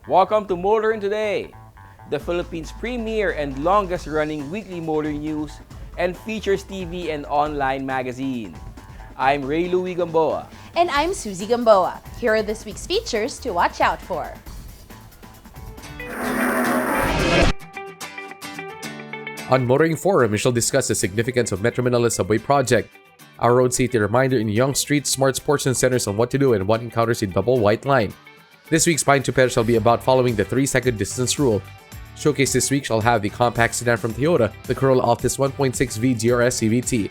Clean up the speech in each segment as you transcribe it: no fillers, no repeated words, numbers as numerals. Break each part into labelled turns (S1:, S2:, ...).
S1: Welcome to Motoring Today, the Philippines' premier and longest-running weekly motor news and features TV and online magazine. I'm Ray Louie Gamboa.
S2: And I'm Susie Gamboa. Here are this week's features to watch out for.
S3: On Motoring Forum, we shall discuss the significance of Metro Manila's subway project, our road safety reminder in young streets, smart sports and centers on what to do and what encounters a double white line. This week's Pine to Pair shall be about following the 3-second distance rule. Showcase this week shall have the compact sedan from Toyota, the Corolla Altis 1.6V GRS CVT.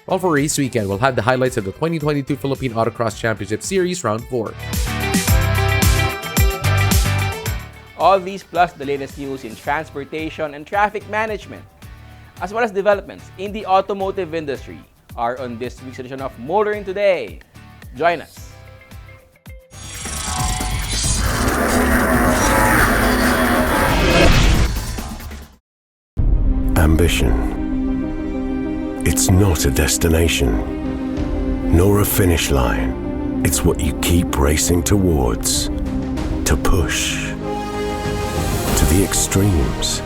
S3: While for race weekend, we'll have the highlights of the 2022 Philippine Autocross Championship Series Round 4.
S1: All these plus the latest news in transportation and traffic management, as well as developments in the automotive industry, are on this week's edition of Motoring Today. Join us.
S4: Ambition. It's not a destination, nor a finish line. It's what you keep racing towards, to push, to the extremes,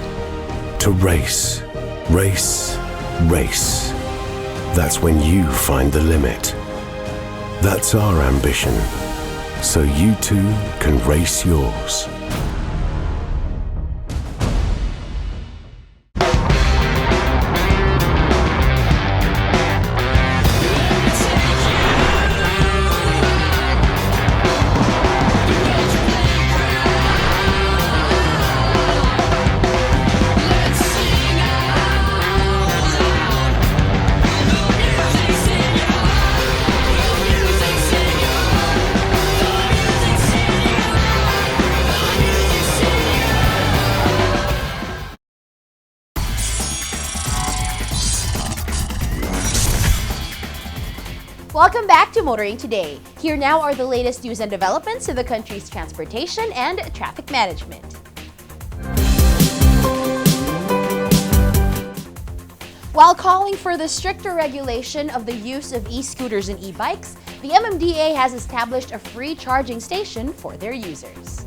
S4: to race, race, race. That's when you find the limit. That's our ambition, so you too can race yours.
S2: Welcome back to Motoring Today. Here now are the latest news and developments in the country's transportation and traffic management. While calling for the stricter regulation of the use of e-scooters and e-bikes, the MMDA has established a free charging station for their users.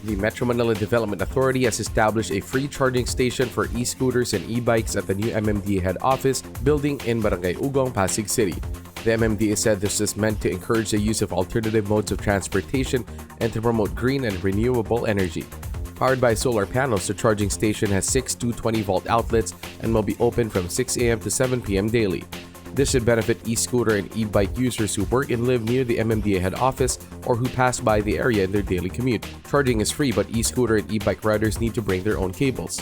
S3: The Metro Manila Development Authority has established a free charging station for e-scooters and e-bikes at the new MMDA head office building in Barangay Ugong, Pasig City. The MMDA said this is meant to encourage the use of alternative modes of transportation and to promote green and renewable energy. Powered by solar panels, the charging station has 6 220-volt outlets and will be open from 6 a.m. to 7 p.m. daily. This should benefit e-scooter and e-bike users who work and live near the MMDA head office or who pass by the area in their daily commute. Charging is free, but e-scooter and e-bike riders need to bring their own cables.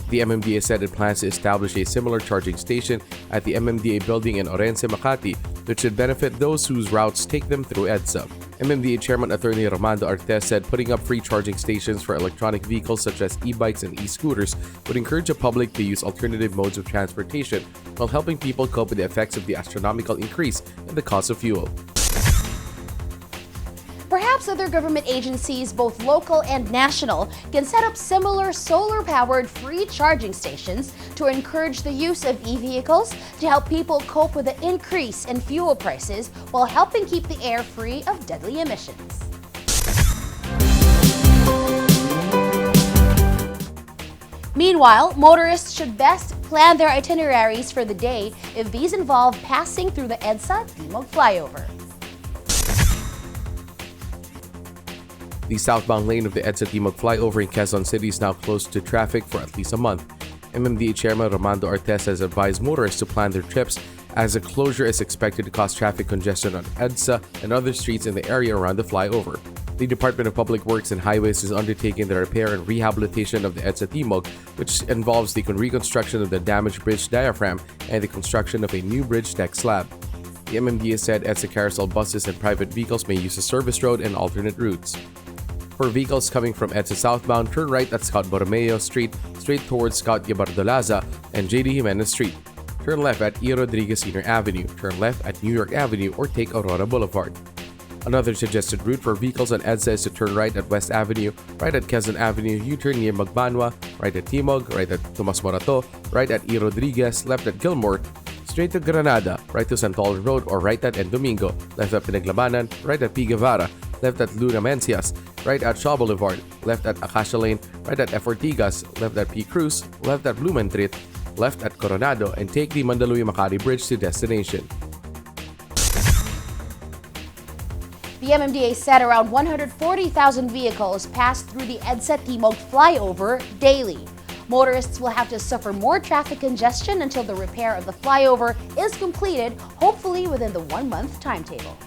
S3: The MMDA said it plans to establish a similar charging station at the MMDA building in Orense, Makati, which should benefit those whose routes take them through EDSA. MMDA Chairman Attorney Armando Altis said putting up free charging stations for electronic vehicles such as e-bikes and e-scooters would encourage the public to use alternative modes of transportation while helping people cope with the effects of the astronomical increase in the cost of fuel.
S2: Perhaps other government agencies, both local and national, can set up similar solar-powered free charging stations to encourage the use of e-vehicles to help people cope with the increase in fuel prices while helping keep the air free of deadly emissions. Meanwhile, motorists should best plan their itineraries for the day if these involve passing through the EDSA Timog flyover.
S3: The southbound lane of the EDSA Timog flyover in Quezon City is now closed to traffic for at least a month. MMDA Chairman Armando Altis has advised motorists to plan their trips as the closure is expected to cause traffic congestion on EDSA and other streets in the area around the flyover. The Department of Public Works and Highways is undertaking the repair and rehabilitation of the EDSA Timog, which involves the reconstruction of the damaged bridge diaphragm and the construction of a new bridge deck slab. The MMDA said EDSA carousel buses and private vehicles may use a service road and alternate routes. For vehicles coming from EDSA southbound, turn right at Scout Borromeo Street, straight towards Scout Gabardolaza and JD Jimenez Street. Turn left at E. Rodriguez Sr. Avenue, turn left at New York Avenue, or take Aurora Boulevard. Another suggested route for vehicles on EDSA is to turn right at West Avenue, right at Quezon Avenue, U-turn near Magbanwa, right at Timog, right at Tomas Morato, right at E. Rodriguez, left at Gilmore, straight to Granada, right to Santolan Road, or right at En Domingo, left at Pinaglabanan, right at P. Guevara, left at Luna Mencias, right at Shaw Boulevard, left at Acacia Lane, right at F. Ortigas, left at P. Cruz, left at Blumentritt, left at Coronado, and take the Mandaluyong-Macari Bridge to destination.
S2: The MMDA said around 140,000 vehicles pass through the EDSA Timog flyover daily. Motorists will have to suffer more traffic congestion until the repair of the flyover is completed, hopefully within the 1-month timetable.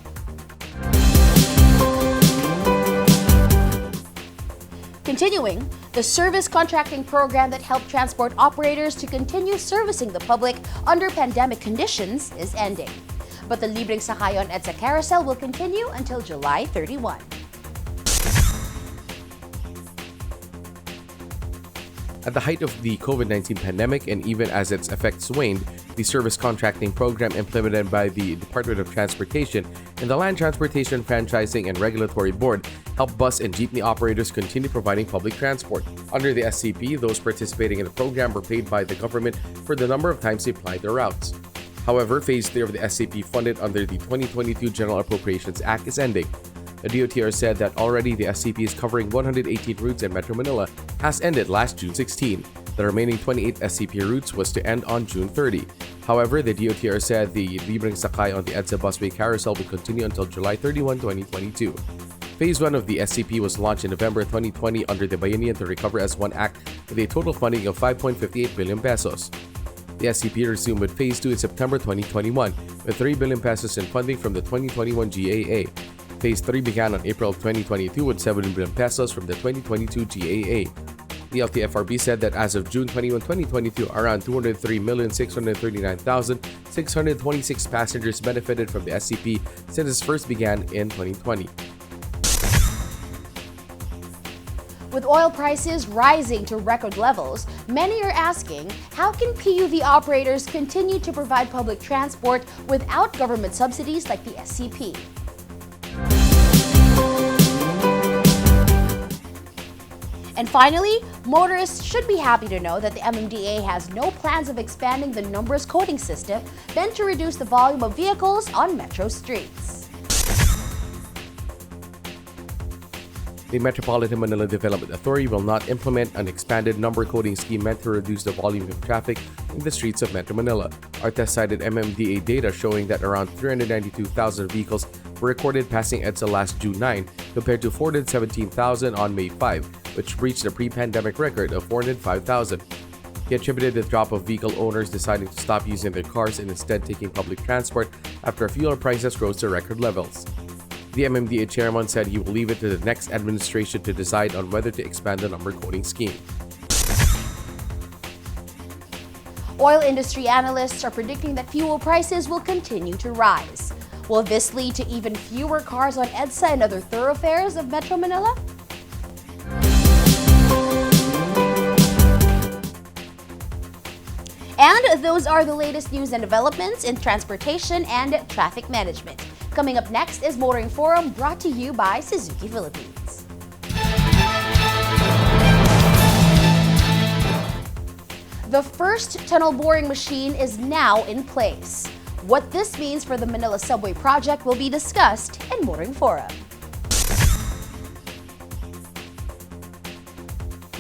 S2: Continuing, the service contracting program that helped transport operators to continue servicing the public under pandemic conditions is ending. But the Libreng Sakay on EDSA Carousel will continue until July 31.
S3: At the height of the COVID-19 pandemic and even as its effects waned, the service contracting program implemented by the Department of Transportation and the Land Transportation Franchising and Regulatory Board helped bus and jeepney operators continue providing public transport. Under the SCP, those participating in the program were paid by the government for the number of times they applied their routes. However, Phase 3 of the SCP funded under the 2022 General Appropriations Act is ending. The DOTR said that already the SCP is covering 118 routes in Metro Manila has ended last June 16. The remaining 28 SCP routes was to end on June 30. However, the DOTR said the Libreng Sakay on the EDSA Busway Carousel will continue until July 31, 2022. Phase 1 of the SCP was launched in November 2020 under the Bayanihan to Recover as One Act with a total funding of 5.58 billion pesos. The SCP resumed with Phase 2 in September 2021 with 3 billion pesos in funding from the 2021 GAA. Phase 3 began on April 2022 with 7 billion pesos from the 2022 GAA. The LTFRB said that as of June 21, 2022, around 203,639,626 passengers benefited from the SCP since its first began in 2020.
S2: With oil prices rising to record levels, many are asking, how can PUV operators continue to provide public transport without government subsidies like the SCP? And finally, motorists should be happy to know that the MMDA has no plans of expanding the numbers coding system meant to reduce the volume of vehicles on metro streets.
S3: The Metropolitan Manila Development Authority will not implement an expanded number coding scheme meant to reduce the volume of traffic in the streets of Metro Manila. Our test cited MMDA data showing that around 392,000 vehicles were recorded passing EDSA last June 9 compared to 417,000 on May 5, which reached a pre-pandemic record of 405,000. He attributed the drop of vehicle owners deciding to stop using their cars and instead taking public transport after fuel prices rose to record levels. The MMDA chairman said he will leave it to the next administration to decide on whether to expand the number coding scheme.
S2: Oil industry analysts are predicting that fuel prices will continue to rise. Will this lead to even fewer cars on EDSA and other thoroughfares of Metro Manila? And those are the latest news and developments in transportation and traffic management. Coming up next is Motoring Forum, brought to you by Suzuki Philippines. The first tunnel boring machine is now in place. What this means for the Manila Subway project will be discussed in Motoring Forum.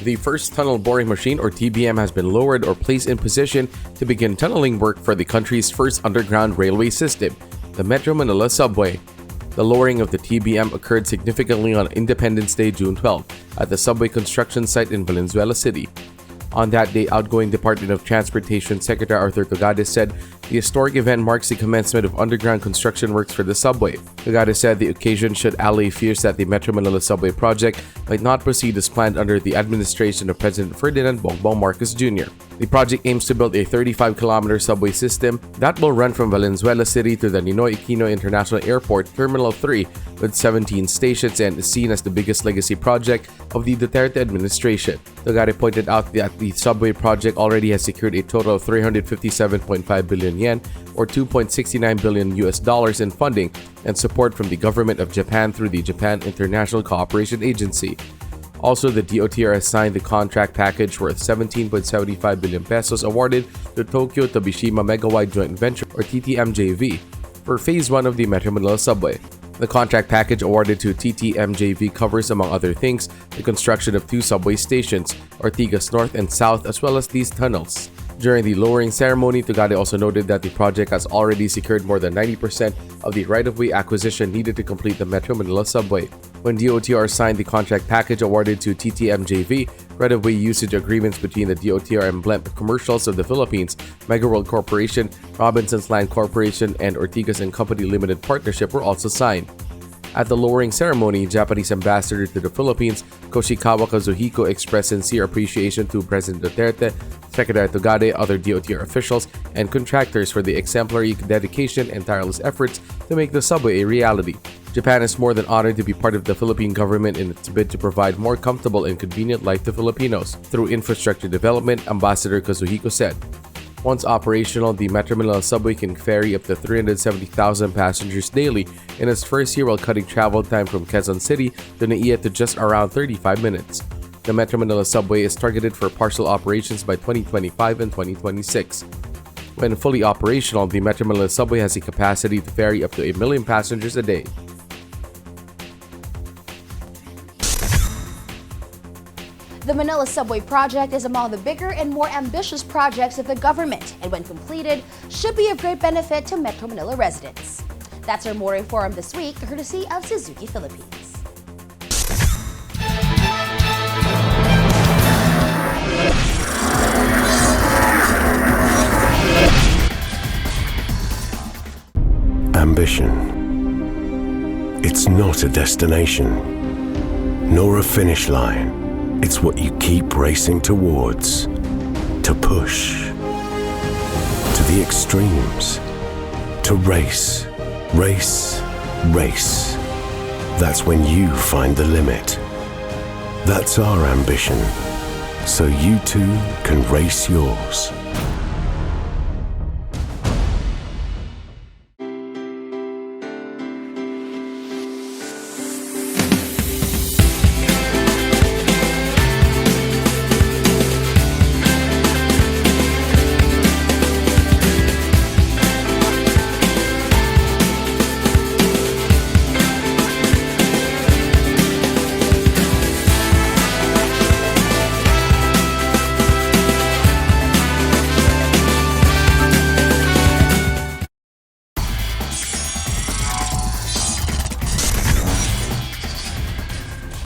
S3: The first tunnel boring machine, or TBM, has been lowered or placed in position to begin tunneling work for the country's first underground railway system, the Metro Manila Subway. The lowering of the TBM occurred significantly on Independence Day, June 12, at the subway construction site in Valenzuela City. On that day, outgoing Department of Transportation Secretary Arthur Togades said the historic event marks the commencement of underground construction works for the subway. Togades said the occasion should allay fears that the Metro Manila subway project might not proceed as planned under the administration of President Ferdinand Bongbong Marcos Jr. The project aims to build a 35-kilometer subway system that will run from Valenzuela City to the Ninoy Aquino International Airport Terminal 3 with 17 stations and is seen as the biggest legacy project of the Duterte administration. Togade pointed out that the subway project already has secured a total of 357.5 billion yen or $2.69 billion in funding and support from the government of Japan through the Japan International Cooperation Agency. Also, the DOTR has signed the contract package worth 17.75 billion pesos awarded to Tokyo Tabishima Megawide Joint Venture or TTMJV for Phase 1 of the Metro Manila subway. The contract package awarded to TTMJV covers, among other things, the construction of 2 subway stations, Ortigas North and South, as well as these tunnels. During the lowering ceremony, Togade also noted that the project has already secured more than 90% of the right-of-way acquisition needed to complete the Metro Manila subway. When DOTR signed the contract package awarded to TTMJV, right-of-way usage agreements between the DOTR and Blemp Commercials of the Philippines, Megaworld Corporation, Robinson's Land Corporation, and Ortigas and Company Limited Partnership were also signed. At the lowering ceremony, Japanese Ambassador to the Philippines, Koshikawa Kazuhiko, expressed sincere appreciation to President Duterte, Secretary Togade, other DOTR officials, and contractors for the exemplary dedication and tireless efforts to make the subway a reality. Japan is more than honored to be part of the Philippine government in its bid to provide more comfortable and convenient life to Filipinos through infrastructure development, Ambassador Kazuhiko said. Once operational, the Metro Manila subway can ferry up to 370,000 passengers daily in its first year while cutting travel time from Quezon City to Naiya to just around 35 minutes. The Metro Manila subway is targeted for partial operations by 2025 and 2026. When fully operational, the Metro Manila subway has a capacity to ferry up to 1 million passengers a day.
S2: The Manila Subway project is among the bigger and more ambitious projects of the government, and when completed, should be of great benefit to Metro Manila residents. That's our Motoring Forum this week, courtesy of Suzuki Philippines.
S4: Ambition. It's not a destination, nor a finish line. It's what you keep racing towards. To push. To the extremes. To race. Race. Race. That's when you find the limit. That's our ambition. So you too can race yours.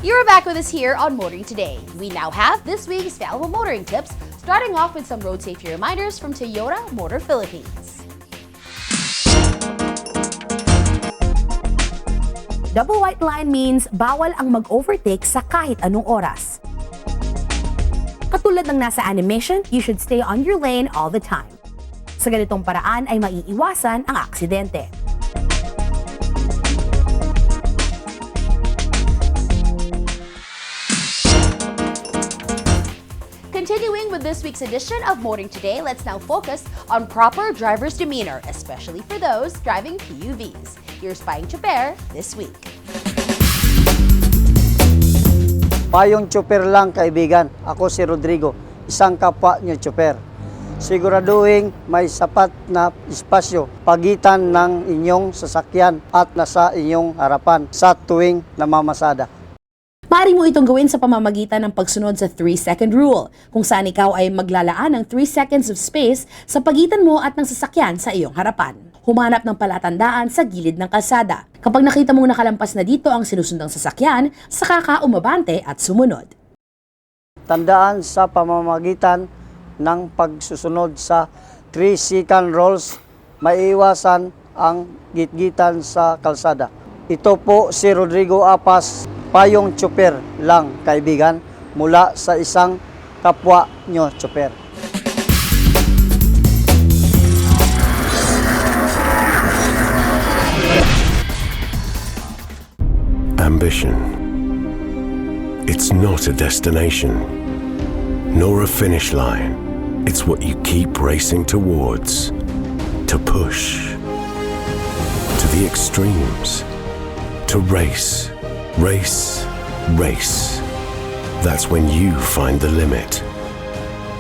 S2: You're back with us here on Motoring Today. We now have this week's valuable motoring tips, starting off with some road safety reminders from Toyota Motor Philippines.
S5: Double white line means bawal ang mag-overtake sa kahit anong oras. Katulad ng nasa animation, you should stay on your lane all the time. Sa ganitong paraan ay maiiwasan ang aksidente.
S2: Continuing with this week's edition of Motoring Today, let's now focus on proper driver's demeanor, especially for those driving PUVs. Here's Payong Chuper this week.
S6: Payong Chuper lang, kaibigan. Ako si Rodrigo, isang kapwa niyo Chuper. Siguraduhin may sapat na espasyo pagitan ng inyong sasakyan at nasa inyong harapan sa tuwing namamasada.
S5: Maaari mo itong gawin sa pamamagitan ng pagsunod sa 3-second rule, kung saan ikaw ay maglalaan ng 3 seconds of space sa pagitan mo at ng sasakyan sa iyong harapan. Humanap ng palatandaan sa gilid ng kalsada. Kapag nakita mong nakalampas na dito ang sinusundang sasakyan, saka ka umabante at sumunod.
S6: Tandaan sa pamamagitan ng pagsusunod sa 3-second rules, maiiwasan ang gitgitan sa kalsada. Ito po si Rodrigo Apas, payong tsuper lang kaibigan mula sa isang kapwa nyo tsuper.
S4: Ambition. It's not a destination, nor a finish line. It's what you keep racing towards, to push, to the extremes, to race, race, race. That's when you find the limit.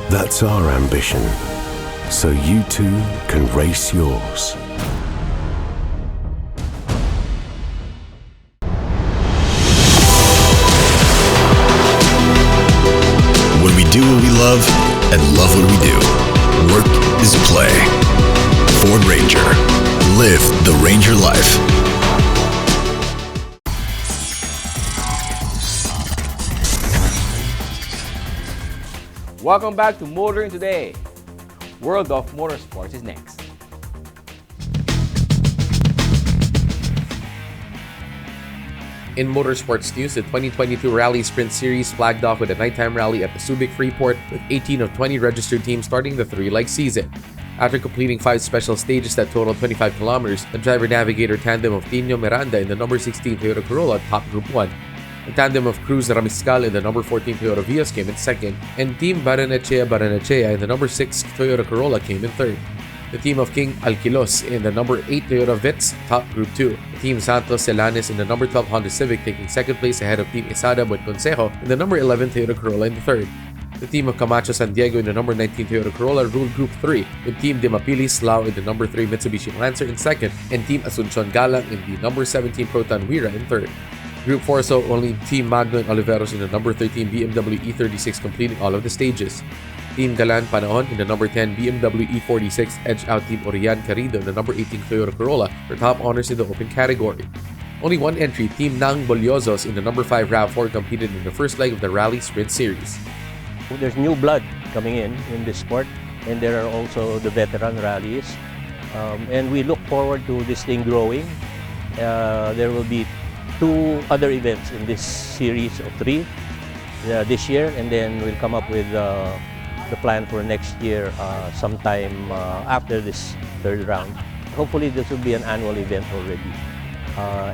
S4: That's our ambition, so you too can race yours.
S7: When we do what we love and love what we do, work is play. Ford Ranger. Live the Ranger life.
S1: Welcome back to Motoring Today. World of Motorsports is next.
S3: In motorsports news, the 2022 Rally Sprint Series flagged off with a nighttime rally at the Subic Freeport with 18 of 20 registered teams starting the three-leg season. After completing 5 special stages that totaled 25 kilometers, the driver-navigator tandem of Tino Miranda in the number 16 Toyota Corolla topped Group 1. The tandem of Cruz Ramiscal in the number 14 Toyota Vios came in second, and Team Barrenechea in the number 6 Toyota Corolla came in third. The team of King Alquilos in the number 8 Toyota Vitz topped Group 2. The team Santos Celanes in the number 12 Honda Civic taking second place ahead of Team Isada Buenconsejo in the number 11 Toyota Corolla in the third. The team of Camacho San Diego in the number 19 Toyota Corolla ruled Group 3, with Team Dimapilis Lao in the number 3 Mitsubishi Lancer in second, and Team Asuncion Galang in the number 17 Proton Wira in third. Group 4 saw only Team Magno and Oliveros in the number 13 BMW E36 completing all of the stages. Team Galan Panahon in the number 10 BMW E46 edged out Team Orian Carrido in the number 18 Toyota Corolla for top honors in the open category. Only one entry, Team Nang Bolliosos in the number 5 RAV4 competed in the first leg of the Rally Sprint Series.
S8: There's new blood coming in this sport, and there are also the veteran rallies. And we look forward to this thing growing. There will be 2 other events in this series of 3 this year, and then we'll come up with the plan for next year sometime after this 3rd round. Hopefully this will be an annual event already,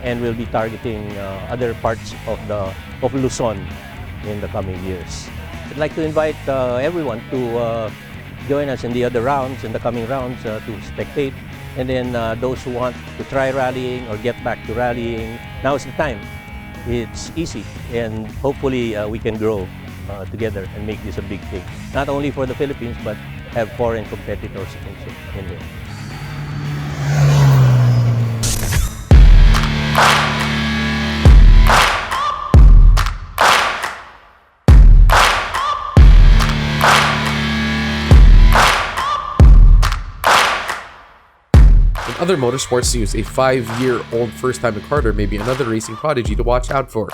S8: and we'll be targeting other parts of Luzon in the coming years. I'd like to invite everyone to join us in the other rounds, in the coming rounds, to spectate. And then those who want to try rallying or get back to rallying, now is the time. It's easy, and hopefully we can grow together and make this a big thing. Not only for the Philippines, but have foreign competitors also in there.
S3: In other motorsports news, a 5-year-old first-time Carter may be another racing prodigy to watch out for.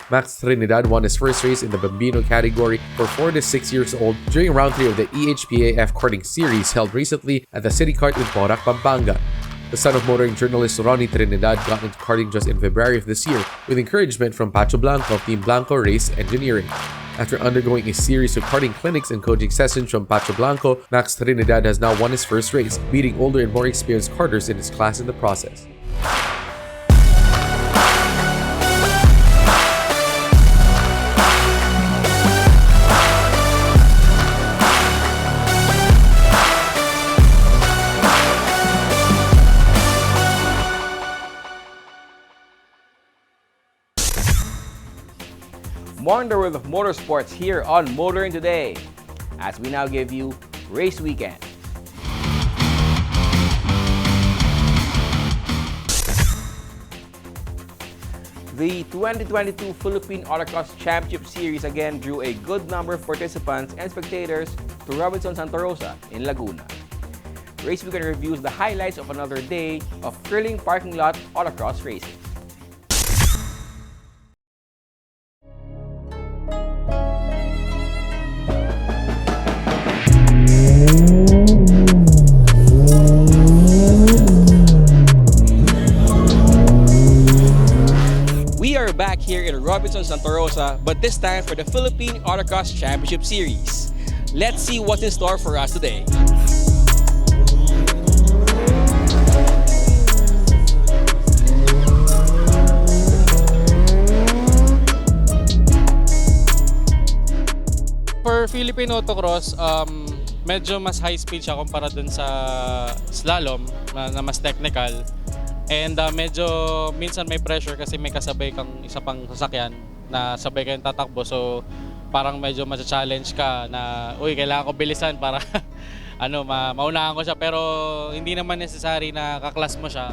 S3: Max Trinidad won his first race in the Bambino category for 4 to 6 years old during round 3 of the EHPAF karting series held recently at the City Kart in Porac, Pampanga. The son of motoring journalist Ronnie Trinidad got into karting just in February of this year with encouragement from Pacho Blanco of Team Blanco Race Engineering. After undergoing a series of karting clinics and coaching sessions from Pacho Blanco, Max Trinidad has now won his first race, beating older and more experienced karters in his class in the process.
S1: More on the world of motorsports here on Motoring Today, as we now give you Race Weekend. The 2022 Philippine Autocross Championship Series again drew a good number of participants and spectators to Robinson Santa Rosa in Laguna. Race Weekend reviews the highlights of another day of thrilling parking lot autocross racing. editions ng Corolla, but this time for the Philippine Autocross Championship Series. Let's see what's in store for us today.
S9: For Philippine Autocross, medyo mas high speed siya kumpara dun sa slalom na mas technical. And medyo minsan may pressure kasi may kasabay kang isa pang sasakyan na sabay kayong tatakbo. So parang medyo ma-challenge ka na, uy, kailangan ko bilisan para maunahan ko siya. Pero hindi naman necessary na kaklas mo siya.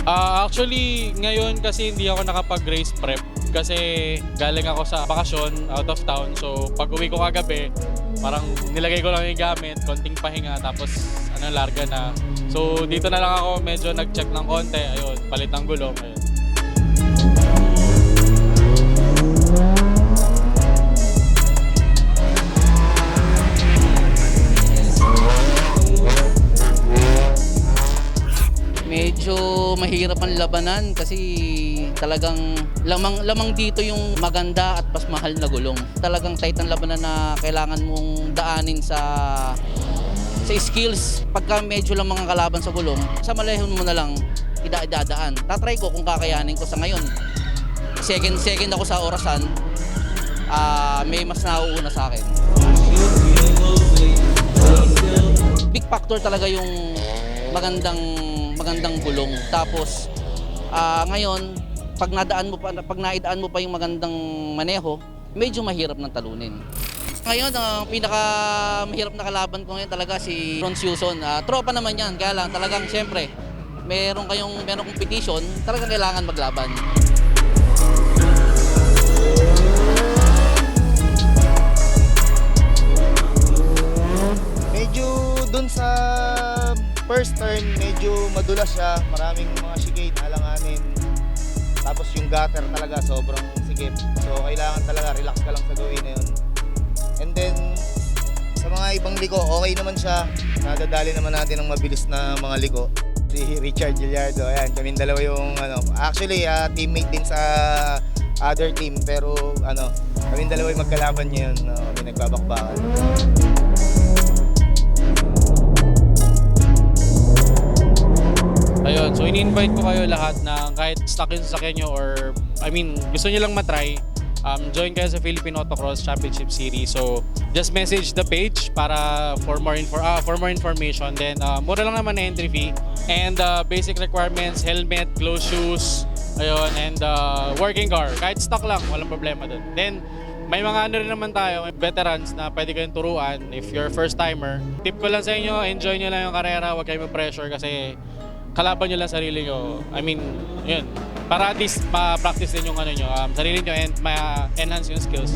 S9: Actually, ngayon kasi hindi ako nakapag-race prep kasi galing ako sa bakasyon out of town. So pag uwi ko kagabi, parang nilagay ko lang yung gamit, konting pahinga, tapos larga na. So dito na lang ako medyo nag-check ng konti, ayun, palit ng gulong, ayun.
S10: Medyo mahirap ang labanan kasi talagang lamang dito yung maganda at mas mahal na gulong. Talagang tight ang labanan na kailangan mong daanin sa skills. Pagka medyo lang mga kalaban sa gulong, sa malehon mo na lang idadaan. Tatry ko kung kakayanin ko sa ngayon. Second ako sa orasan, may mas nauuna sa akin. Big factor talaga yung magandang gulong. Tapos ngayon, pag naidaan mo pa yung magandang maneho, medyo mahirap ng talunin. Ngayon, ang pinakamahirap na kalaban ko ngayon talaga si Ron Susan. Tropa naman yan, kaya lang talagang siyempre, meron competition, talagang kailangan maglaban.
S11: Medyo dun sa first turn, medyo madulas siya, maraming mga chicane, alanganin. Tapos yung gutter talaga sobrang sikip. So kailangan talaga relax ka lang sa gawin na yun. And then sa mga ibang liko, okay naman siya. Nadadali naman natin ng mabilis na mga liko. Si Richard Gillardo, ayan, kaming dalawa yung actually teammate din sa other team, pero kaming dalawa yung magkalaban niya yun, kami nagbabakbakan.
S9: Ayun, so ini-invite ko kayo lahat na kahit stuck yung sasakyan nyo or gusto nyo lang matry, join kayo sa Philippine Autocross Championship Series. So just message the page para for more information. Then mura lang naman na entry fee. And basic requirements, helmet, closed shoes, ayun, and working car. Kahit stuck lang, walang problema dun. Then may mga rin naman tayo, may veterans na pwede kayong turuan if you're first timer. Tip ko lang sa inyo, enjoy nyo lang yung karera, huwag kayong pressure kasi kalaban nyo lang sarili nyo. Yun. Para at least ma-practice din yung sarili nyo and ma-enhance yung skills.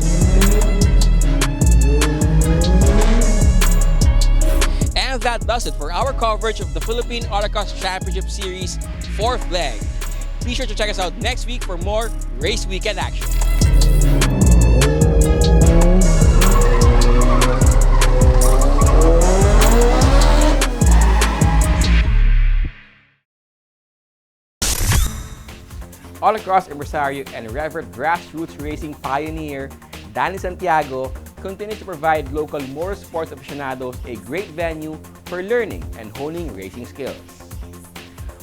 S1: And that does it for our coverage of the Philippine Autocross Championship Series 4th leg. Be sure to check us out next week for more race weekend action. Autocross impresario and revered grassroots racing pioneer Danny Santiago continues to provide local motorsports aficionados a great venue for learning and honing racing skills.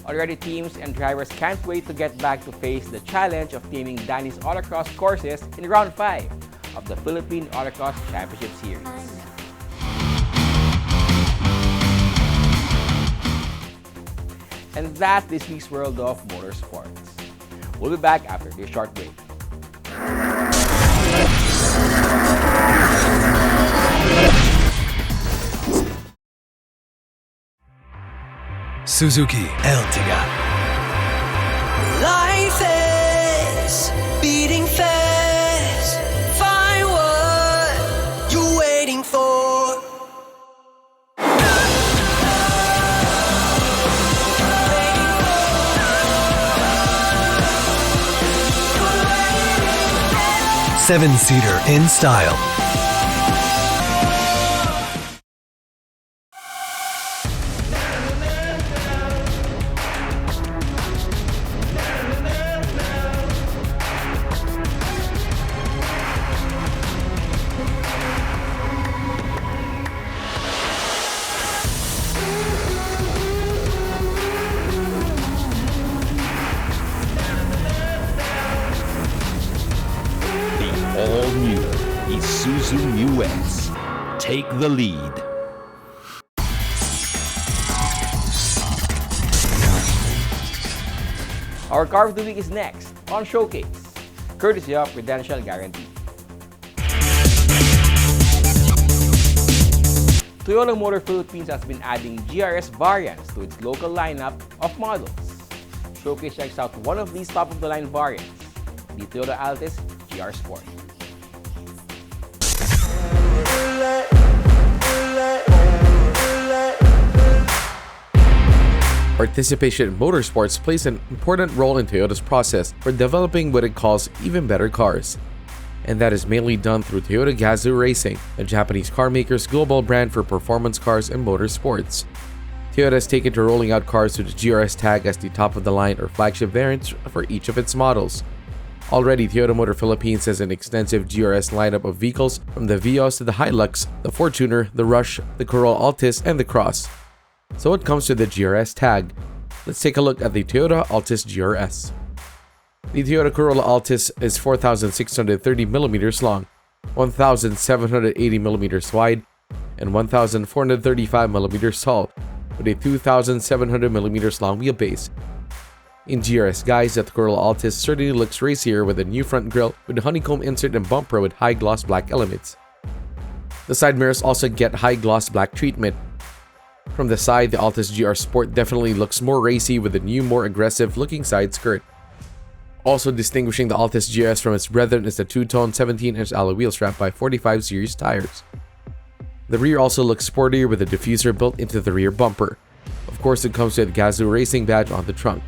S1: Already, teams and drivers can't wait to get back to face the challenge of teaming Danny's autocross courses in round 5 of the Philippine Autocross Championship Series. And that's this week's World of Motorsports. We'll be back after this short break.
S12: Suzuki Ertiga.
S13: Life is beating fast. Find what you're waiting for.
S12: Seven-seater in style.
S14: take the lead.
S1: Our car of the week is next on Showcase, courtesy of Prudential Guarantee. Toyota Motor Philippines has been adding GRS variants to its local lineup of models. Showcase checks out one of these top-of-the-line variants, the Toyota Altis GR Sport.
S3: Participation in motorsports plays an important role in Toyota's process for developing what it calls even better cars. And that is mainly done through Toyota Gazoo Racing, a Japanese car maker's global brand for performance cars and motorsports. Toyota has taken to rolling out cars with the GRS tag as the top-of-the-line or flagship variants for each of its models. Already, Toyota Motor Philippines has an extensive GRS lineup of vehicles from the Vios to the Hilux, the Fortuner, the Rush, the Corolla Altis, and the Cross. So what comes to the GRS tag? Let's take a look at the Toyota Altis GRS. The Toyota Corolla Altis is 4,630mm long, 1,780mm wide, and 1,435mm tall, with a 2,700mm long wheelbase. In GRS guise, the Corolla Altis certainly looks racier with a new front grille with a honeycomb insert and bumper with high gloss black elements. The side mirrors also get high gloss black treatment. From the side, the Altis GR Sport definitely looks more racy with a new, more aggressive looking side skirt. Also distinguishing the Altis GS from its brethren is the two-tone 17-inch alloy wheel strapped by 45 series tires. The rear also looks sportier with a diffuser built into the rear bumper. Of course, it comes with a Gazoo Racing badge on the trunk.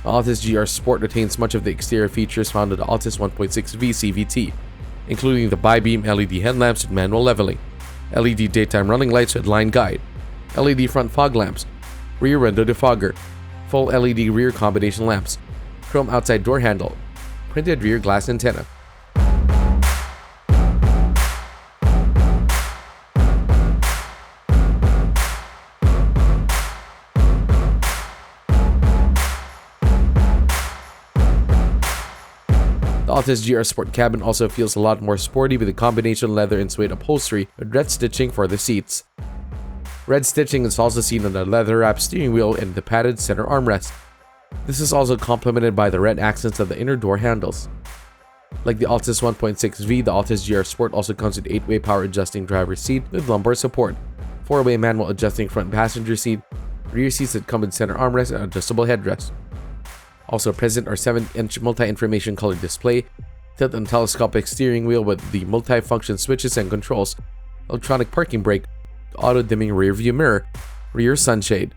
S3: The Altis GR Sport retains much of the exterior features found in the Altis 1.6V CVT, including the bi-beam LED headlamps with manual leveling, LED daytime running lights with line guide, LED front fog lamps, rear window defogger, full LED rear combination lamps, chrome outside door handle, printed rear glass antenna. The Altis GR Sport cabin also feels a lot more sporty with a combination leather and suede upholstery with red stitching for the seats. Red stitching is also seen on the leather-wrapped steering wheel and the padded center armrest. This is also complemented by the red accents of the inner door handles. Like the Altis 1.6V, the Altis GR Sport also comes with 8-way power adjusting driver's seat with lumbar support, 4-way manual adjusting front passenger seat, rear seats that come with center armrest and adjustable headrest. Also present are 7-inch multi-information color display, tilt and telescopic steering wheel with the multi-function switches and controls, electronic parking brake, auto-dimming rear view mirror, rear sunshade.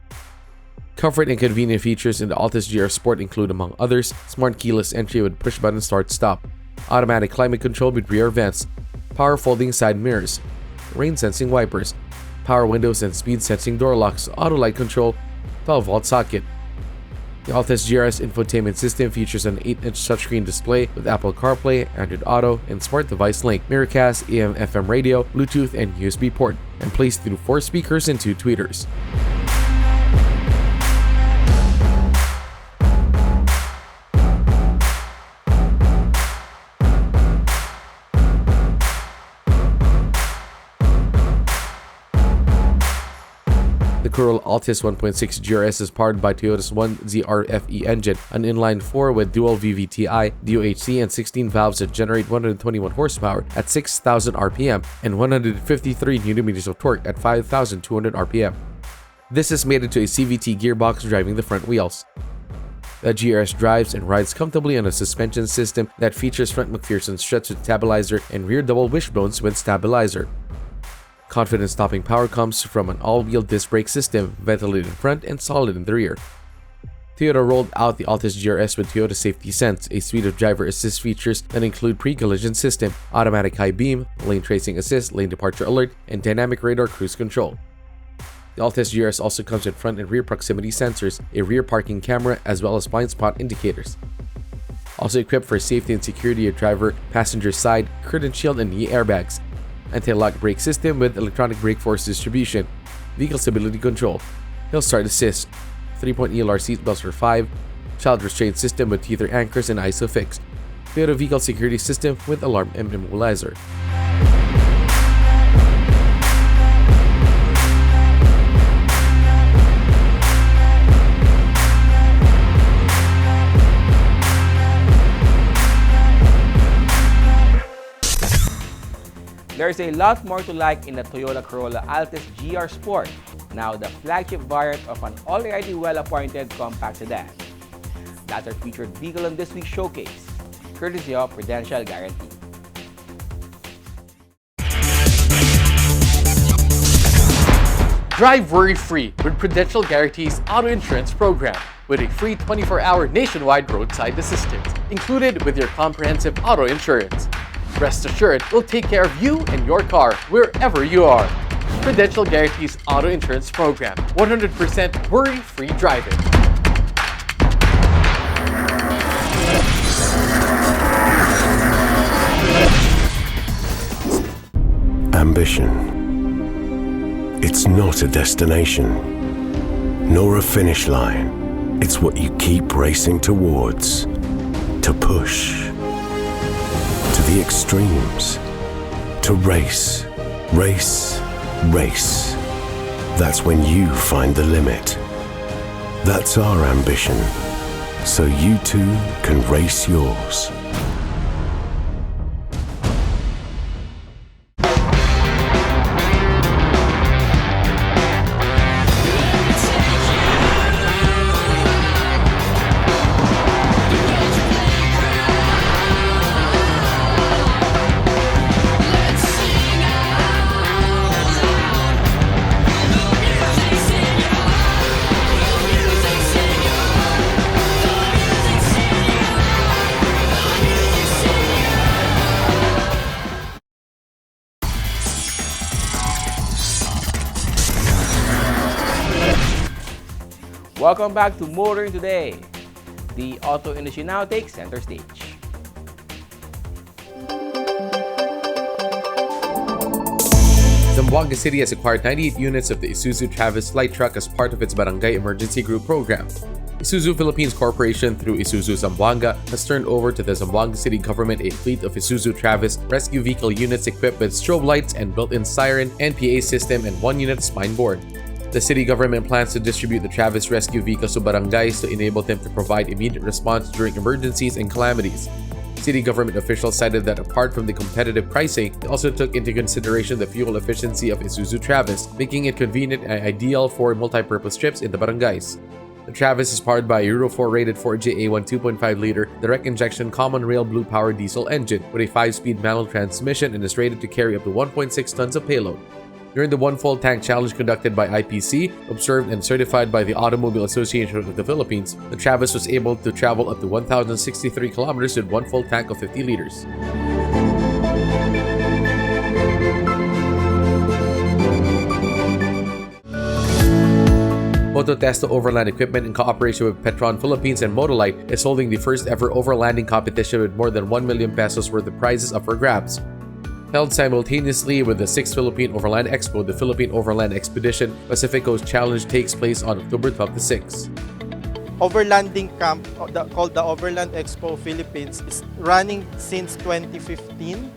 S3: Comfort and convenient features in the Altis GR Sport include, among others, smart keyless entry with push-button start-stop, automatic climate control with rear vents, power folding side mirrors, rain-sensing wipers, power windows and speed-sensing door locks, auto-light control, 12-volt socket. The Altis GRS infotainment system features an 8-inch touchscreen display with Apple CarPlay, Android Auto, and Smart Device Link, Miracast, AM/FM radio, Bluetooth, and USB port, and plays through 4 speakers and 2 tweeters. The Corolla Altis 1.6 GRS is powered by Toyota's 1ZR-FE engine, an inline-4 with dual VVTi, DOHC, and 16 valves that generate 121 horsepower at 6,000 RPM and 153 Nm of torque at 5,200 RPM. This is mated to a CVT gearbox driving the front wheels. The GRS drives and rides comfortably on a suspension system that features front McPherson struts with stabilizer and rear double wishbones with stabilizer. Confident stopping power comes from an all-wheel disc brake system, ventilated in front and solid in the rear. Toyota rolled out the Altis GRS with Toyota Safety Sense, a suite of driver assist features that include pre-collision system, automatic high beam, lane tracing assist, lane departure alert, and dynamic radar cruise control. The Altis GRS also comes with front and rear proximity sensors, a rear parking camera, as well as blind spot indicators. Also equipped for safety and security, a driver, passenger side, curtain shield, and knee airbags. Anti-lock brake system with electronic brake force distribution, vehicle stability control, hill start assist, 3-point ELR seatbelts for 5, child restraint system with tether anchors and ISOFIX, Toyota vehicle security system with alarm and immobilizer.
S1: There's a lot more to like in the Toyota Corolla Altis GR Sport, now the flagship variant of an already well-appointed compact sedan. That's our featured vehicle on this week's showcase, courtesy of Prudential Guarantee.
S14: Drive worry-free with Prudential Guarantee's auto insurance program with a free 24-hour nationwide roadside assistance included with your comprehensive auto insurance. Rest assured, we'll take care of you and your car wherever you are. Prudential Guarantee's auto insurance program, 100% worry-free driving.
S4: Ambition. It's not a destination, nor a finish line. It's what you keep racing towards. To push. To the extremes. To race. Race. Race. That's when you find the limit. That's our ambition. So you too can race yours.
S1: Welcome back to Motoring Today. The auto industry now takes center stage.
S3: Zamboanga City has acquired 98 units of the Isuzu Travis light truck as part of its Barangay Emergency Group program. Isuzu Philippines Corporation through Isuzu Zamboanga has turned over to the Zamboanga City government a fleet of Isuzu Travis rescue vehicle units equipped with strobe lights and built-in siren and PA system and 1 unit spine board. The city government plans to distribute the Travis rescue vehicles to barangays to enable them to provide immediate response during emergencies and calamities. City government officials cited that apart from the competitive pricing, they also took into consideration the fuel efficiency of Isuzu Travis, making it convenient and ideal for multi-purpose trips in the barangays. The Travis is powered by a Euro 4 rated 4JA1 2.5-liter direct injection common rail blue power diesel engine with a 5-speed manual transmission and is rated to carry up to 1.6 tons of payload. During the One Full Tank Challenge conducted by IPC, observed and certified by the Automobile Association of the Philippines, the Travis was able to travel up to 1,063 kilometers with one full tank of 50 liters. Mototesto Overland Equipment in cooperation with Petron Philippines and Motolite is holding the first ever overlanding competition with more than 1 million pesos worth of prizes up for grabs. Held simultaneously with the 6th Philippine Overland Expo, the Philippine Overland Expedition Pacific Coast Challenge takes place on October 12 to 6.
S15: Overlanding camp called the Overland Expo Philippines is running since 2015.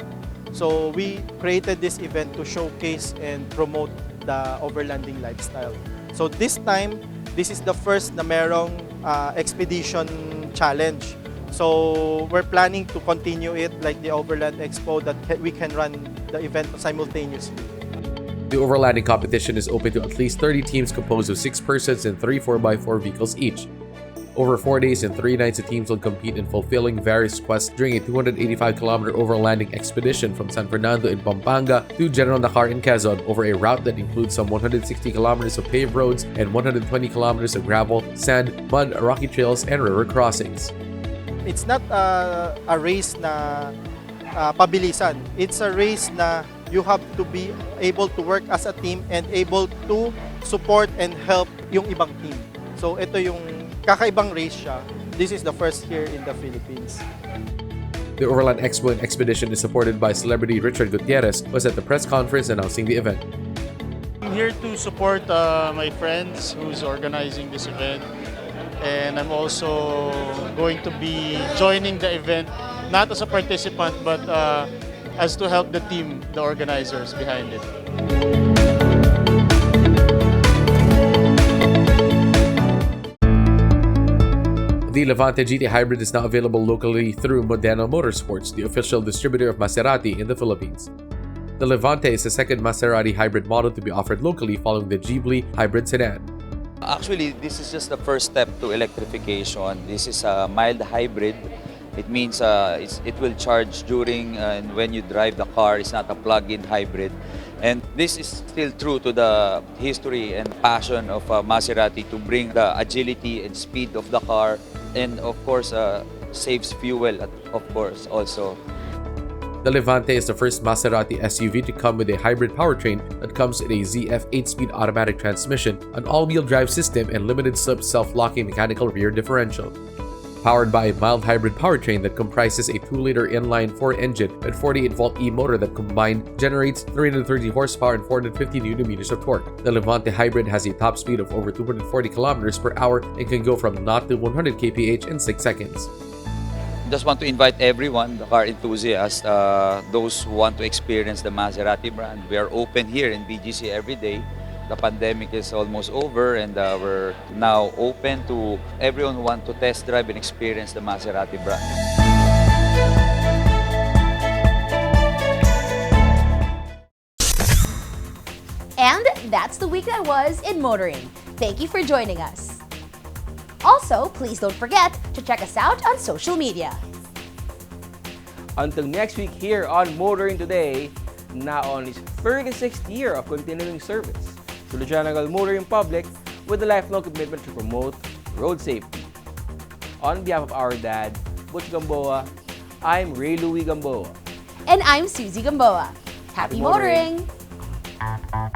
S15: So we created this event to showcase and promote the overlanding lifestyle. So this time, this is the first na merong expedition challenge. So we're planning to continue it like the Overland Expo that we can run the event simultaneously.
S3: The overlanding competition is open to at least 30 teams composed of 6 persons and 3 4x4 vehicles each. Over 4 days and 3 nights, the teams will compete in fulfilling various quests during a 285-kilometer overlanding expedition from San Fernando in Pampanga to General Nakar in Quezon over a route that includes some 160 kilometers of paved roads and 120 kilometers of gravel, sand, mud, rocky trails, and river crossings.
S15: It's not a race na pabilisan. It's a race na you have to be able to work as a team and able to support and help yung ibang team. So ito yung kakaibang race siya. This is the first here in the Philippines.
S3: The Overland Expo and Expedition is supported by celebrity Richard Gutierrez, who was at the press conference announcing the event.
S16: I'm here to support my friends who's organizing this event. And I'm also going to be joining the event, not as a participant, but as to help the team, the organizers behind it.
S3: The Levante GT Hybrid is now available locally through Motorsports, the official distributor of Maserati in the Philippines. The Levante is the second Maserati hybrid model to be offered locally following the Ghibli hybrid sedan.
S17: Actually, this is just the first step to electrification. This is a mild hybrid. It means it will charge during and when you drive the car. It's not a plug-in hybrid. And this is still true to the history and passion of Maserati to bring the agility and speed of the car. And of course, saves fuel, of course, also.
S3: The Levante is the first Maserati SUV to come with a hybrid powertrain that comes in a ZF 8-speed automatic transmission, an all-wheel drive system, and limited-slip self-locking mechanical rear differential. Powered by a mild hybrid powertrain that comprises a 2-liter inline-4 engine and 48-volt e-motor that combined generates 330 horsepower and 450 Nm of torque. The Levante hybrid has a top speed of over 240 km per hour and can go from 0 to 100 kph in 6 seconds.
S17: Just want to invite everyone, the car enthusiasts, those who want to experience the Maserati brand. We are open here in BGC every day. The pandemic is almost over and we're now open to everyone who wants to test drive and experience the Maserati brand.
S2: And that's the week that was in motoring. Thank you for joining us. Also, please don't forget to check us out on social media.
S1: Until next week here on Motoring Today, na on its 36th year of continuing service, Sulujanangal Motoring Public with a lifelong commitment to promote road safety. On behalf of our dad, Butch Gamboa, I'm Ray Louie Gamboa.
S2: And I'm Susie Gamboa. Happy
S1: motoring.
S2: motoring!